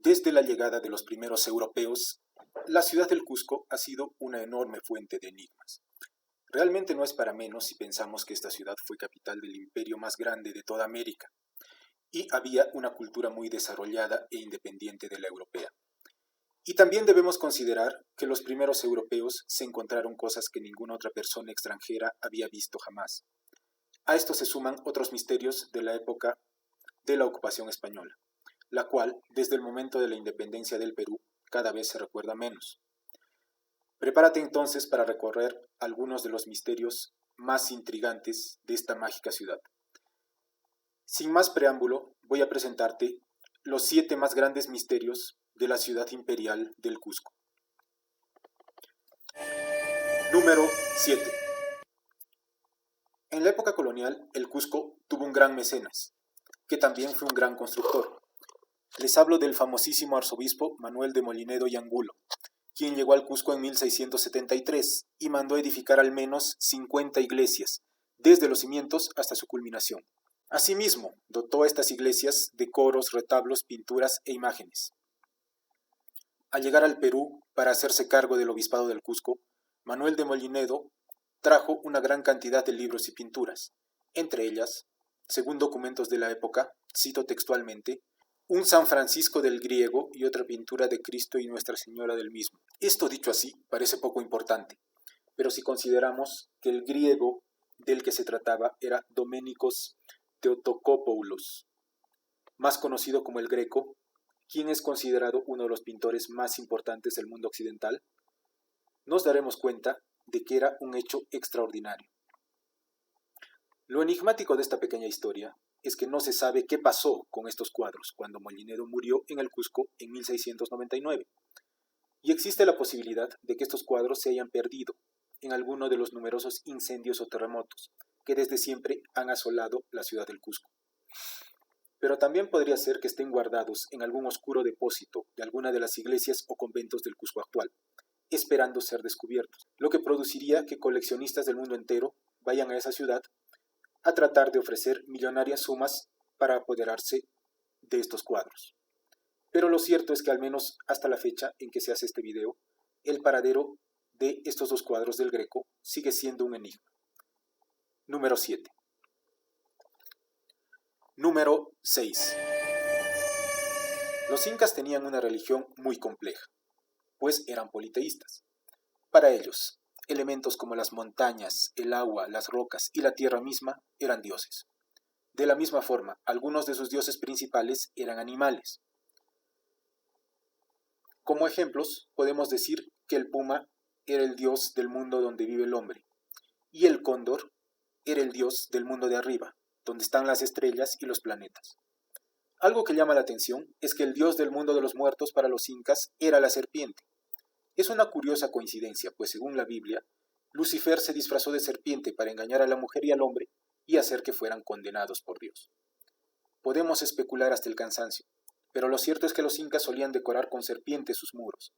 Desde la llegada de los primeros europeos, la ciudad del Cusco ha sido una enorme fuente de enigmas. Realmente no es para menos si pensamos que esta ciudad fue capital del imperio más grande de toda América y había una cultura muy desarrollada e independiente de la europea. Y también debemos considerar que los primeros europeos se encontraron cosas que ninguna otra persona extranjera había visto jamás. A esto se suman otros misterios de la época de la ocupación española, la cual, desde el momento de la independencia del Perú, cada vez se recuerda menos. Prepárate entonces para recorrer algunos de los misterios más intrigantes de esta mágica ciudad. Sin más preámbulo, voy a presentarte los 7 más grandes misterios de la ciudad imperial del Cusco. Número 7. En la época colonial, el Cusco tuvo un gran mecenas, que también fue un gran constructor. Les hablo del famosísimo arzobispo Manuel de Molinedo y Angulo, quien llegó al Cusco en 1673 y mandó edificar al menos 50 iglesias, desde los cimientos hasta su culminación. Asimismo, dotó a estas iglesias de coros, retablos, pinturas e imágenes. Al llegar al Perú para hacerse cargo del obispado del Cusco, Manuel de Molinedo trajo una gran cantidad de libros y pinturas, entre ellas, según documentos de la época, cito textualmente, un San Francisco del Griego y otra pintura de Cristo y Nuestra Señora del mismo. Esto dicho así parece poco importante, pero si consideramos que el griego del que se trataba era Doménicos Theotokopoulos, más conocido como el Greco, quien es considerado uno de los pintores más importantes del mundo occidental, nos daremos cuenta de que era un hecho extraordinario. Lo enigmático de esta pequeña historia es que no se sabe qué pasó con estos cuadros cuando Molinedo murió en el Cusco en 1699, y existe la posibilidad de que estos cuadros se hayan perdido en alguno de los numerosos incendios o terremotos que desde siempre han asolado la ciudad del Cusco. Pero también podría ser que estén guardados en algún oscuro depósito de alguna de las iglesias o conventos del Cusco actual, esperando ser descubiertos, lo que produciría que coleccionistas del mundo entero vayan a esa ciudad a tratar de ofrecer millonarias sumas para apoderarse de estos cuadros. Pero lo cierto es que al menos hasta la fecha en que se hace este video, el paradero de estos 2 cuadros del Greco sigue siendo un enigma. Número 7. Número 6. Los incas tenían una religión muy compleja, pues eran politeístas. Para ellos, elementos como las montañas, el agua, las rocas y la tierra misma eran dioses. De la misma forma, algunos de sus dioses principales eran animales. Como ejemplos, podemos decir que el puma era el dios del mundo donde vive el hombre, y el cóndor era el dios del mundo de arriba, donde están las estrellas y los planetas. Algo que llama la atención es que el dios del mundo de los muertos para los incas era la serpiente. Es una curiosa coincidencia, pues según la Biblia, Lucifer se disfrazó de serpiente para engañar a la mujer y al hombre y hacer que fueran condenados por Dios. Podemos especular hasta el cansancio, pero lo cierto es que los incas solían decorar con serpientes sus muros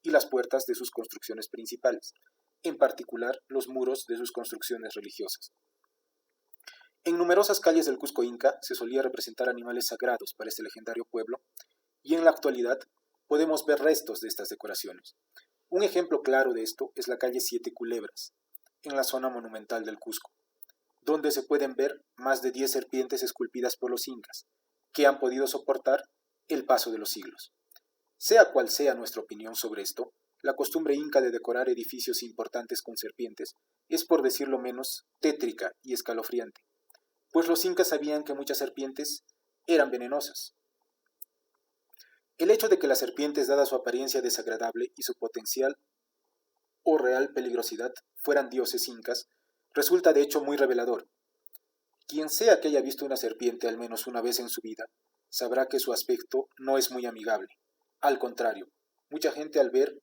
y las puertas de sus construcciones principales, en particular los muros de sus construcciones religiosas. En numerosas calles del Cusco Inca se solía representar animales sagrados para este legendario pueblo, y en la actualidad podemos ver restos de estas decoraciones. Un ejemplo claro de esto es la calle 7 Culebras, en la zona monumental del Cusco, donde se pueden ver más de 10 serpientes esculpidas por los incas, que han podido soportar el paso de los siglos. Sea cual sea nuestra opinión sobre esto, la costumbre inca de decorar edificios importantes con serpientes es, por decirlo menos, tétrica y escalofriante, pues los incas sabían que muchas serpientes eran venenosas. El hecho de que las serpientes, dada su apariencia desagradable y su potencial o real peligrosidad, fueran dioses incas, resulta de hecho muy revelador. Quien sea que haya visto una serpiente al menos una vez en su vida, sabrá que su aspecto no es muy amigable. Al contrario, mucha gente al ver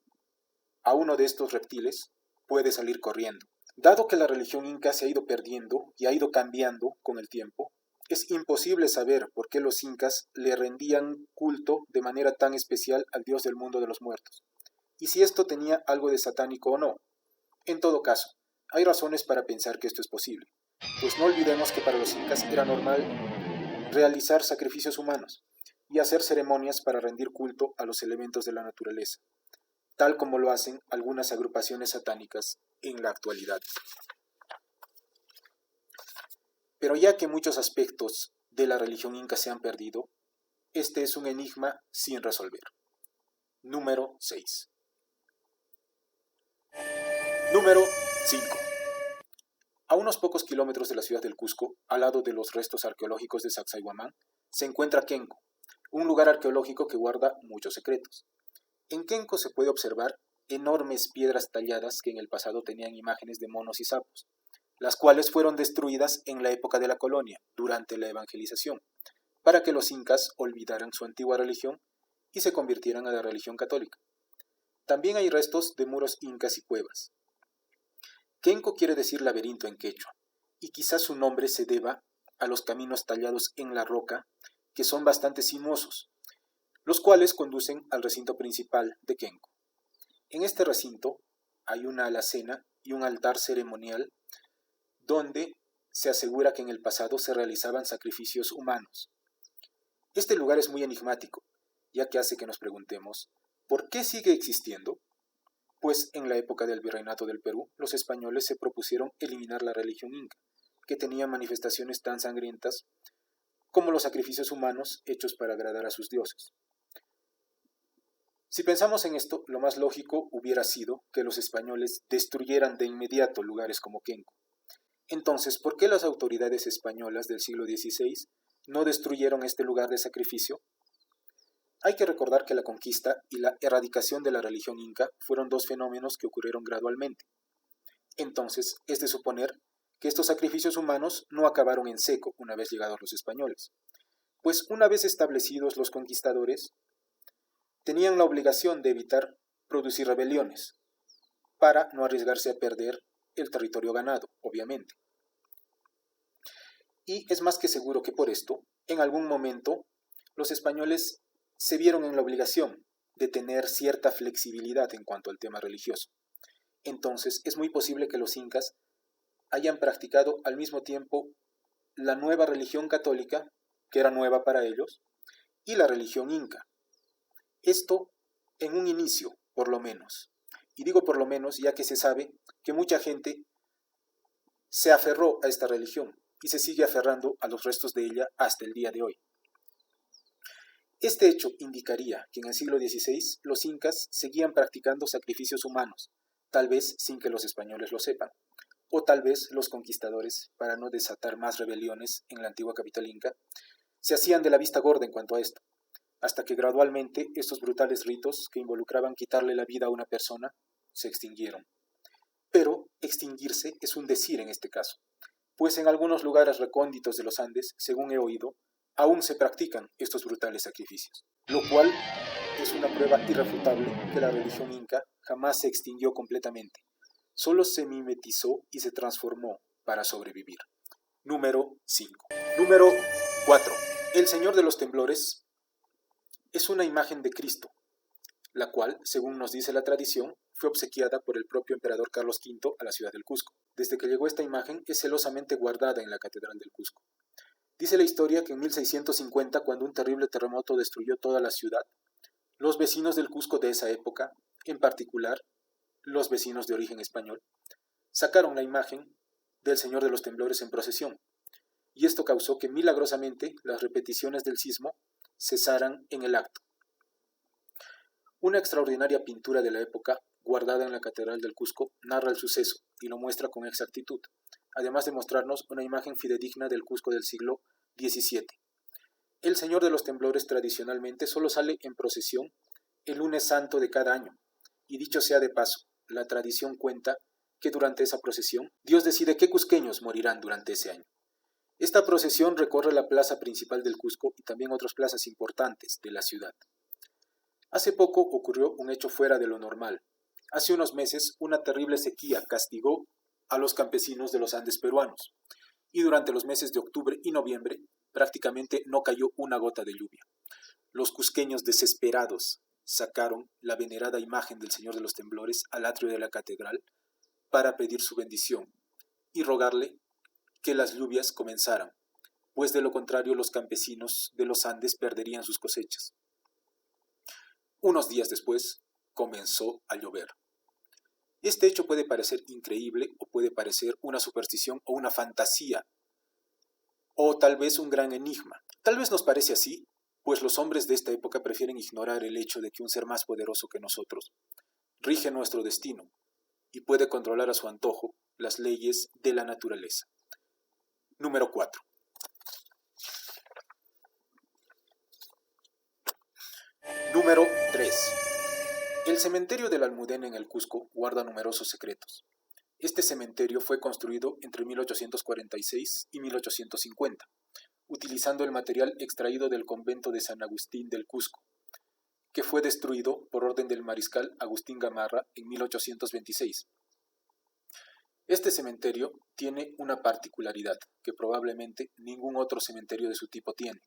a uno de estos reptiles puede salir corriendo. Dado que la religión inca se ha ido perdiendo y ha ido cambiando con el tiempo, es imposible saber por qué los incas le rendían culto de manera tan especial al dios del mundo de los muertos, y si esto tenía algo de satánico o no. En todo caso, hay razones para pensar que esto es posible, pues no olvidemos que para los incas era normal realizar sacrificios humanos, y hacer ceremonias para rendir culto a los elementos de la naturaleza, tal como lo hacen algunas agrupaciones satánicas en la actualidad. Pero ya que muchos aspectos de la religión inca se han perdido, este es un enigma sin resolver. Número 6. Número 5. A unos pocos kilómetros de la ciudad del Cusco, al lado de los restos arqueológicos de Sacsayhuamán, se encuentra Kenco, un lugar arqueológico que guarda muchos secretos. En Kenco se puede observar enormes piedras talladas que en el pasado tenían imágenes de monos y sapos, las cuales fueron destruidas en la época de la colonia, durante la evangelización, para que los incas olvidaran su antigua religión y se convirtieran a la religión católica. También hay restos de muros incas y cuevas. Kenco quiere decir laberinto en quechua, y quizás su nombre se deba a los caminos tallados en la roca, que son bastante sinuosos, los cuales conducen al recinto principal de Kenco. En este recinto hay una alacena y un altar ceremonial donde se asegura que en el pasado se realizaban sacrificios humanos. Este lugar es muy enigmático, ya que hace que nos preguntemos, ¿por qué sigue existiendo? Pues en la época del Virreinato del Perú, los españoles se propusieron eliminar la religión inca, que tenía manifestaciones tan sangrientas como los sacrificios humanos hechos para agradar a sus dioses. Si pensamos en esto, lo más lógico hubiera sido que los españoles destruyeran de inmediato lugares como Kenco. Entonces, ¿por qué las autoridades españolas del siglo XVI no destruyeron este lugar de sacrificio? Hay que recordar que la conquista y la erradicación de la religión inca fueron dos fenómenos que ocurrieron gradualmente. Entonces, es de suponer que estos sacrificios humanos no acabaron en seco una vez llegados los españoles, pues una vez establecidos los conquistadores, tenían la obligación de evitar producir rebeliones, para no arriesgarse a perder el territorio ganado, obviamente. Y es más que seguro que por esto, en algún momento, los españoles se vieron en la obligación de tener cierta flexibilidad en cuanto al tema religioso. Entonces, es muy posible que los incas hayan practicado al mismo tiempo la nueva religión católica, que era nueva para ellos, y la religión inca. Esto en un inicio, por lo menos. Y digo por lo menos ya que se sabe que mucha gente se aferró a esta religión y se sigue aferrando a los restos de ella hasta el día de hoy. Este hecho indicaría que en el siglo XVI los incas seguían practicando sacrificios humanos, tal vez sin que los españoles lo sepan, o tal vez los conquistadores, para no desatar más rebeliones en la antigua capital inca, se hacían de la vista gorda en cuanto a esto, hasta que gradualmente estos brutales ritos que involucraban quitarle la vida a una persona se extinguieron. Pero extinguirse es un decir en este caso, pues en algunos lugares recónditos de los Andes, según he oído, aún se practican estos brutales sacrificios, lo cual es una prueba irrefutable que la religión inca jamás se extinguió completamente, solo se mimetizó y se transformó para sobrevivir. Número 5. Número 4. El Señor de los Temblores es una imagen de Cristo, la cual, según nos dice la tradición, fue obsequiada por el propio emperador Carlos V a la ciudad del Cusco. Desde que llegó esta imagen es celosamente guardada en la Catedral del Cusco. Dice la historia que en 1650, cuando un terrible terremoto destruyó toda la ciudad, los vecinos del Cusco de esa época, en particular los vecinos de origen español, sacaron la imagen del Señor de los Temblores en procesión, y esto causó que milagrosamente las repeticiones del sismo cesaran en el acto. Una extraordinaria pintura de la época, guardada en la Catedral del Cusco, narra el suceso y lo muestra con exactitud, además de mostrarnos una imagen fidedigna del Cusco del siglo XVII. El Señor de los Temblores tradicionalmente solo sale en procesión el lunes santo de cada año, y dicho sea de paso, la tradición cuenta que durante esa procesión, Dios decide qué cusqueños morirán durante ese año. Esta procesión recorre la plaza principal del Cusco y también otras plazas importantes de la ciudad. Hace poco ocurrió un hecho fuera de lo normal. Hace unos meses, una terrible sequía castigó a los campesinos de los Andes peruanos, y durante los meses de octubre y noviembre prácticamente no cayó una gota de lluvia. Los cusqueños desesperados sacaron la venerada imagen del Señor de los Temblores al atrio de la catedral para pedir su bendición y rogarle que las lluvias comenzaran, pues de lo contrario los campesinos de los Andes perderían sus cosechas. Unos días después comenzó a llover. Este hecho puede parecer increíble o puede parecer una superstición o una fantasía o tal vez un gran enigma. Tal vez nos parece así, pues los hombres de esta época prefieren ignorar el hecho de que un ser más poderoso que nosotros rige nuestro destino y puede controlar a su antojo las leyes de la naturaleza. Número 4. Número 3. El cementerio de la Almudena en el Cusco guarda numerosos secretos. Este cementerio fue construido entre 1846 y 1850, utilizando el material extraído del convento de San Agustín del Cusco, que fue destruido por orden del mariscal Agustín Gamarra en 1826. Este cementerio tiene una particularidad que probablemente ningún otro cementerio de su tipo tiene.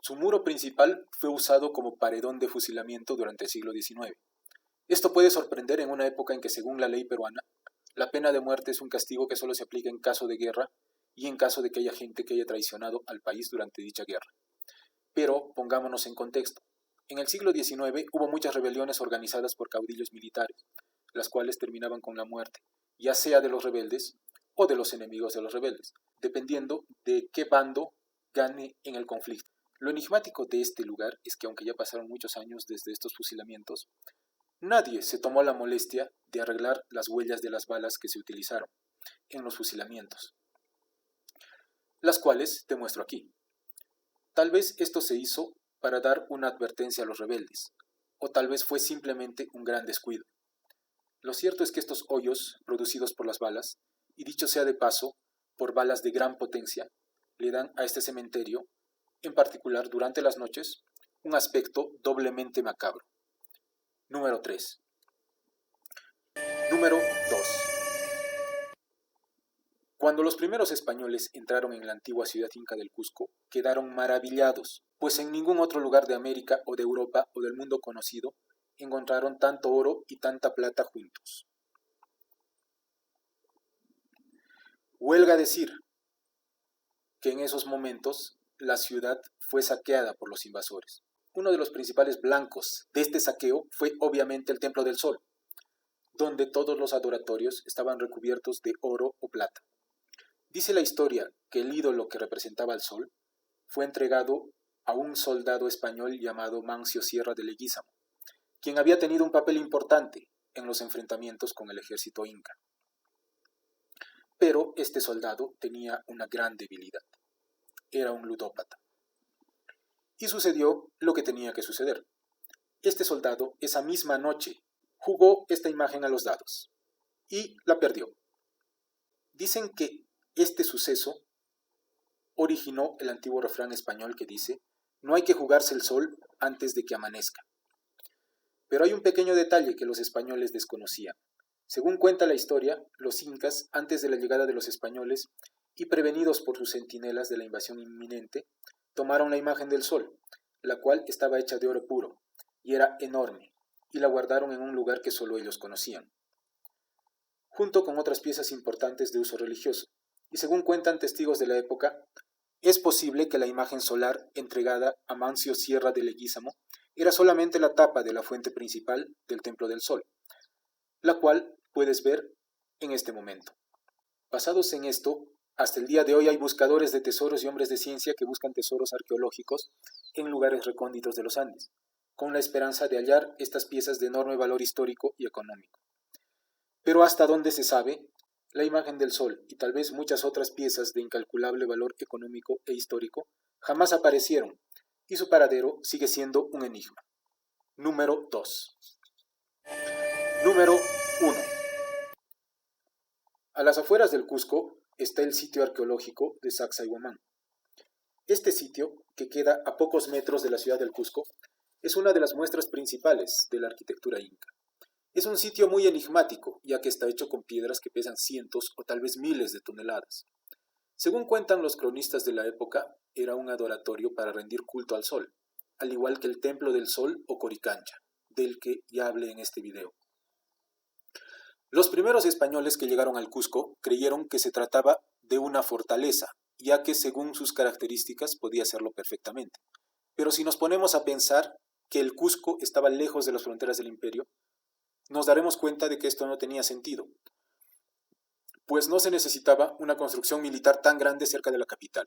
Su muro principal fue usado como paredón de fusilamiento durante el siglo XIX. Esto puede sorprender en una época en que, según la ley peruana, la pena de muerte es un castigo que solo se aplica en caso de guerra y en caso de que haya gente que haya traicionado al país durante dicha guerra. Pero pongámonos en contexto. En el siglo XIX hubo muchas rebeliones organizadas por caudillos militares, las cuales terminaban con la muerte, ya sea de los rebeldes o de los enemigos de los rebeldes, dependiendo de qué bando gane en el conflicto. Lo enigmático de este lugar es que, aunque ya pasaron muchos años desde estos fusilamientos, nadie se tomó la molestia de arreglar las huellas de las balas que se utilizaron en los fusilamientos, las cuales te muestro aquí. Tal vez esto se hizo para dar una advertencia a los rebeldes, o tal vez fue simplemente un gran descuido. Lo cierto es que estos hoyos producidos por las balas, y dicho sea de paso, por balas de gran potencia, le dan a este cementerio, en particular durante las noches, un aspecto doblemente macabro. Número 3. Número 2. Cuando los primeros españoles entraron en la antigua ciudad inca del Cusco, quedaron maravillados, pues en ningún otro lugar de América o de Europa o del mundo conocido encontraron tanto oro y tanta plata juntos. Huelga decir que en esos momentos la ciudad fue saqueada por los invasores. Uno de los principales blancos de este saqueo fue obviamente el Templo del Sol, donde todos los adoratorios estaban recubiertos de oro o plata. Dice la historia que el ídolo que representaba al sol fue entregado a un soldado español llamado Mancio Sierra de Leguízamo, quien había tenido un papel importante en los enfrentamientos con el ejército inca. Pero este soldado tenía una gran debilidad. Era un ludópata. Y sucedió lo que tenía que suceder. Este soldado esa misma noche jugó esta imagen a los dados y la perdió. Dicen que este suceso originó el antiguo refrán español que dice: no hay que jugarse el sol antes de que amanezca. Pero hay un pequeño detalle que los españoles desconocían. Según cuenta la historia, los incas, antes de la llegada de los españoles y prevenidos por sus centinelas de la invasión inminente, tomaron la imagen del sol, la cual estaba hecha de oro puro y era enorme, y la guardaron en un lugar que solo ellos conocían, junto con otras piezas importantes de uso religioso. Y según cuentan testigos de la época, es posible que la imagen solar entregada a Mancio Sierra de Leguízamo era solamente la tapa de la fuente principal del Templo del Sol, la cual puedes ver en este momento. Basados en esto, hasta el día de hoy hay buscadores de tesoros y hombres de ciencia que buscan tesoros arqueológicos en lugares recónditos de los Andes, con la esperanza de hallar estas piezas de enorme valor histórico y económico. Pero hasta donde se sabe, la imagen del sol y tal vez muchas otras piezas de incalculable valor económico e histórico jamás aparecieron, y su paradero sigue siendo un enigma. Número 2. Número 1. A las afueras del Cusco está el sitio arqueológico de Sacsayhuamán. Este sitio, que queda a pocos metros de la ciudad del Cusco, es una de las muestras principales de la arquitectura inca. Es un sitio muy enigmático, ya que está hecho con piedras que pesan cientos o tal vez miles de toneladas. Según cuentan los cronistas de la época, era un adoratorio para rendir culto al sol, al igual que el Templo del Sol o Coricancha, del que ya hablé en este video. Los primeros españoles que llegaron al Cusco creyeron que se trataba de una fortaleza ya que según sus características podía hacerlo perfectamente. Pero si nos ponemos a pensar que el Cusco estaba lejos de las fronteras del imperio, nos daremos cuenta de que esto no tenía sentido, pues no se necesitaba una construcción militar tan grande cerca de la capital.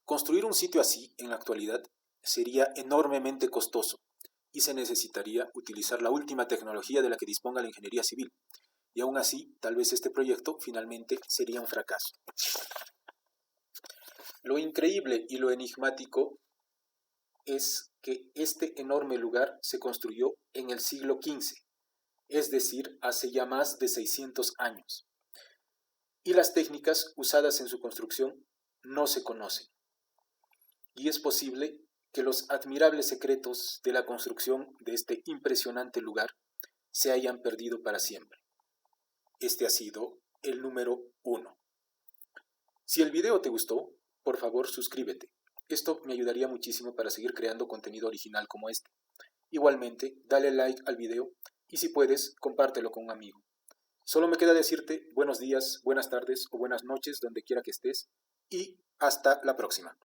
Construir un sitio así, en la actualidad, sería enormemente costoso y se necesitaría utilizar la última tecnología de la que disponga la ingeniería civil. Y aún así, tal vez este proyecto finalmente sería un fracaso. Lo increíble y lo enigmático es que este enorme lugar se construyó en el siglo XV, es decir, hace ya más de 600 años. Y las técnicas usadas en su construcción no se conocen. Y es posible que los admirables secretos de la construcción de este impresionante lugar se hayan perdido para siempre. Este ha sido el número 1. Si el video te gustó, por favor suscríbete. Esto me ayudaría muchísimo para seguir creando contenido original como este. Igualmente, dale like al video y si puedes, compártelo con un amigo. Solo me queda decirte buenos días, buenas tardes o buenas noches donde quiera que estés y hasta la próxima.